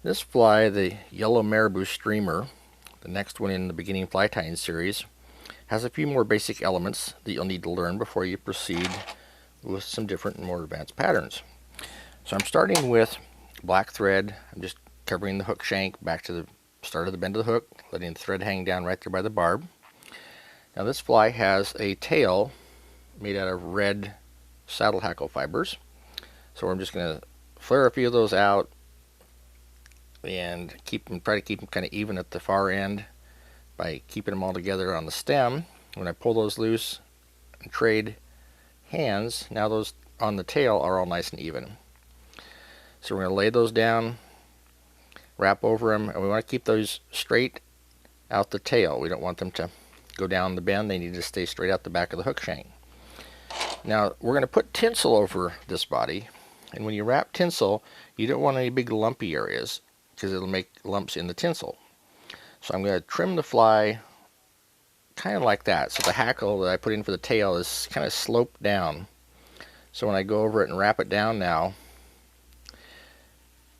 This fly, the Yellow Marabou Streamer, the next one in the beginning fly tying series, has a few more basic elements that you'll need to learn before you proceed with some different and more advanced patterns. So I'm starting with black thread. I'm just covering the hook shank back to the start of the bend of the hook, letting the thread hang down right there by the barb. Now this fly has a tail made out of red saddle hackle fibers. So I'm just going to flare a few of those out and try to keep them kind of even at the far end by keeping them all together on the stem. When I pull those loose and trade hands, now those on the tail are all nice and even. So we're going to lay those down, wrap over them, and we want to keep those straight out the tail. We don't want them to go down the bend. They need to stay straight out the back of the hook shank. Now we're going to put tinsel over this body, and when you wrap tinsel, you don't want any big lumpy areas because it'll make lumps in the tinsel. So I'm going to trim the fly kind of like that. So the hackle that I put in for the tail is kind of sloped down. So when I go over it and wrap it down now,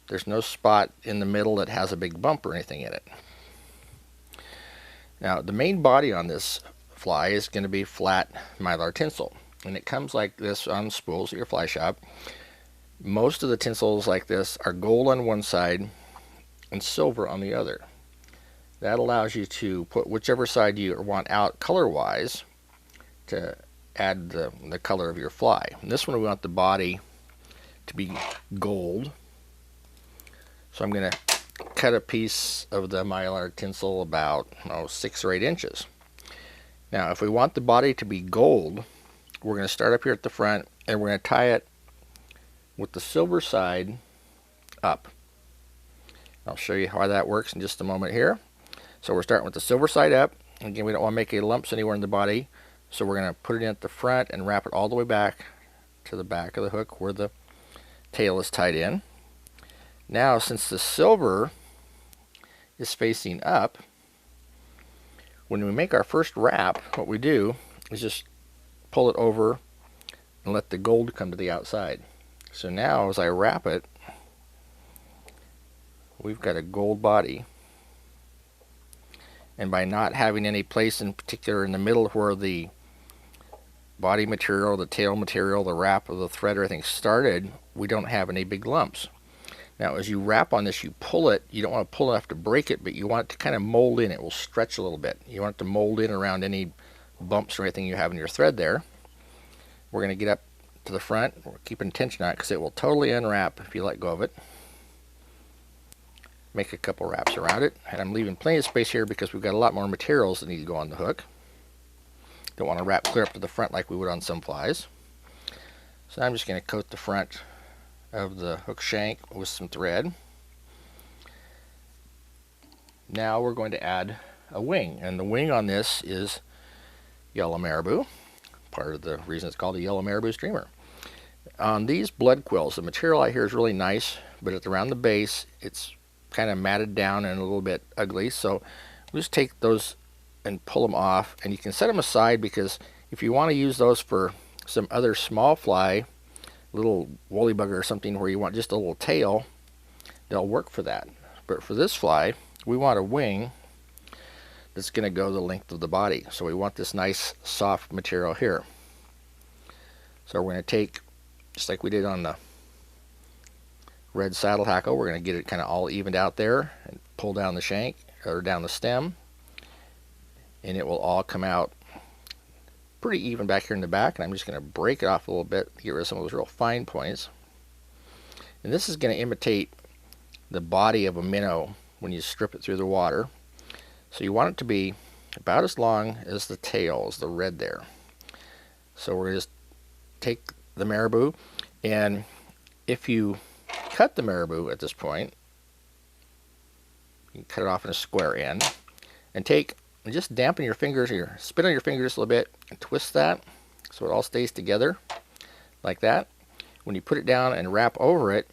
there's no spot in the middle that has a big bump or anything in it. Now the main body on this fly is going to be flat mylar tinsel, and it comes like this on spools at your fly shop. Most of the tinsels like this are gold on one side and silver on the other. That allows you to put whichever side you want out color wise to add the color of your fly. And this one we want the body to be gold. So I'm going to cut a piece of the mylar tinsel about 6 or 8 inches. Now if we want the body to be gold, we're going to start up here at the front and we're going to tie it with the silver side up. I'll show you how that works in just a moment here. So we're starting with the silver side up. Again, we don't want to make any lumps anywhere in the body, so we're going to put it in at the front and wrap it all the way back to the back of the hook where the tail is tied in. Now since the silver is facing up, when we make our first wrap, what we do is just pull it over and let the gold come to the outside. So now as I wrap it, we've got a gold body. And by not having any place in particular in the middle where the body material, the tail material, the wrap of the thread, everything started, we don't have any big lumps. Now as you wrap on this, you pull it. You don't want to pull enough to break it, but you want it to kind of mold in. It will stretch a little bit. You want it to mold in around any bumps or anything you have in your thread there. We're going to get up to the front. We're keeping tension on it because it will totally unwrap if you let go of it. Make a couple wraps around it, and I'm leaving plenty of space here because we've got a lot more materials that need to go on the hook. Don't want to wrap clear up to the front like we would on some flies. So I'm just going to coat the front of the hook shank with some thread. Now we're going to add a wing, and the wing on this is Yellow Marabou, part of the reason it's called a Yellow Marabou Streamer. On these blood quills, the material out here is really nice, but around the base it's kind of matted down and a little bit ugly, so we'll just take those and pull them off, and you can set them aside because if you want to use those for some other small fly, little woolly bugger or something where you want just a little tail, they'll work for that. But for this fly, we want a wing that's going to go the length of the body, so we want this nice soft material here. So we're going to take, just like we did on the red saddle hackle, we're going to get it kind of all evened out there and pull down the shank or down the stem, and it will all come out pretty even back here in the back. And I'm just going to break it off a little bit to get rid of some of those real fine points. And this is going to imitate the body of a minnow when you strip it through the water. So you want it to be about as long as the tail, as the red there. So we're going to just take the marabou, and if you cut the marabou at this point, you can cut it off in a square end, and just dampen your fingers or spit on your fingers a little bit and twist that so it all stays together like that. When you put it down and wrap over it,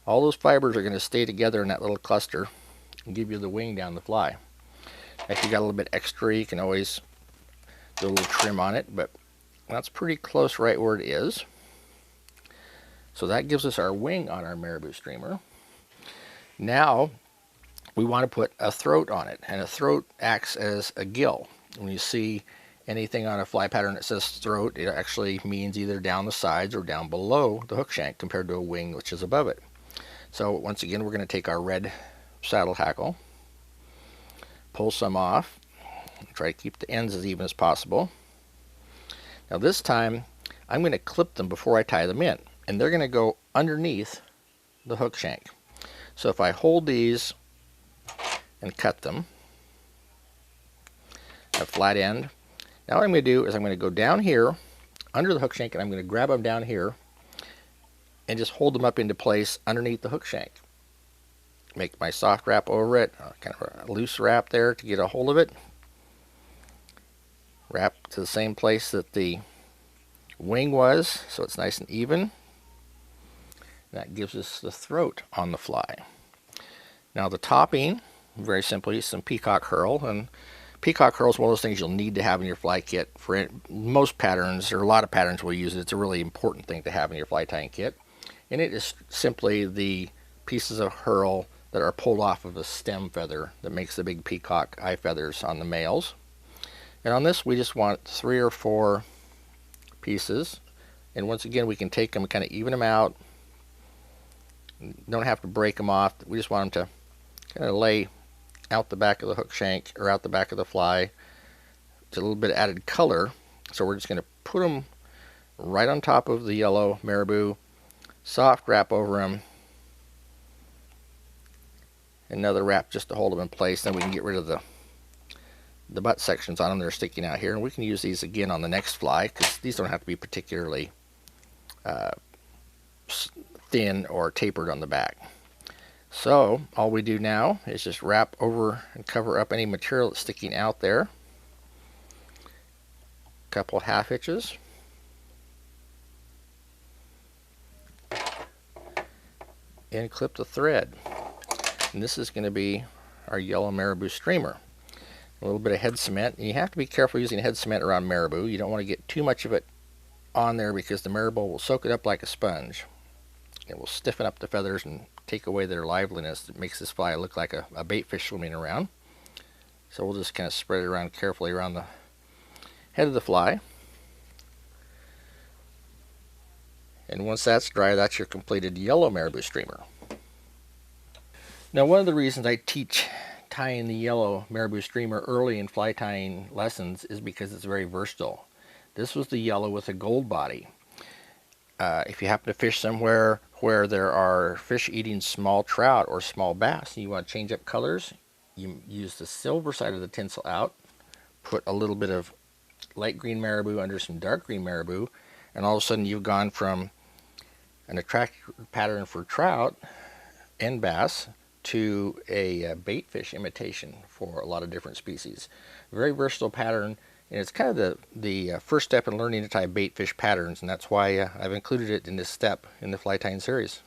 all those fibers are going to stay together in that little cluster and give you the wing down the fly. If you got a little bit extra, you can always do a little trim on it, but that's pretty close right where it is. So that gives us our wing on our marabou streamer. Now we want to put a throat on it, and a throat acts as a gill. When you see anything on a fly pattern that says throat, it actually means either down the sides or down below the hook shank compared to a wing which is above it. So once again, we're going to take our red saddle hackle, pull some off, try to keep the ends as even as possible. Now this time I'm going to clip them before I tie them in, and they're going to go underneath the hook shank. So if I hold these and cut them, a flat end. Now what I'm going to do is I'm going to go down here under the hook shank, and I'm going to grab them down here and just hold them up into place underneath the hook shank. Make my soft wrap over it, kind of a loose wrap there to get a hold of it. Wrap to the same place that the wing was, so it's nice and even. That gives us the throat on the fly. Now the topping, very simply, some peacock herl, and peacock herl is one of those things you'll need to have in your fly kit. For most patterns, or a lot of patterns will use it. It's a really important thing to have in your fly tying kit. And it is simply the pieces of herl that are pulled off of a stem feather that makes the big peacock eye feathers on the males. And on this we just want 3 or 4 pieces. And once again, we can take them and kind of even them out. Don't have to break them off. We just want them to kind of lay out the back of the hook shank or out the back of the fly. It's a little bit added color. So we're just going to put them right on top of the yellow marabou, soft wrap over them, another wrap just to hold them in place. Then we can get rid of the butt sections on them that are sticking out here, and we can use these again on the next fly because these don't have to be particularly thin or tapered on the back. So all we do now is just wrap over and cover up any material that's sticking out there. A couple of half hitches. And clip the thread. And this is going to be our Yellow Marabou Streamer. A little bit of head cement. And you have to be careful using head cement around marabou. You don't want to get too much of it on there because the marabou will soak it up like a sponge. It will stiffen up the feathers and take away their liveliness. It makes this fly look like a bait fish swimming around. So we'll just kind of spread it around carefully around the head of the fly. And once that's dry, that's your completed Yellow Marabou Streamer. Now, one of the reasons I teach tying the Yellow Marabou Streamer early in fly tying lessons is because it's very versatile. This was the yellow with a gold body. If you happen to fish somewhere where there are fish eating small trout or small bass and you want to change up colors, you use the silver side of the tinsel out, put a little bit of light green marabou under some dark green marabou, and all of a sudden you've gone from an attractor pattern for trout and bass to a bait fish imitation for a lot of different species. Very versatile pattern, and it's kind of the first step in learning to tie bait fish patterns, and that's why I've included it in this step in the fly tying series.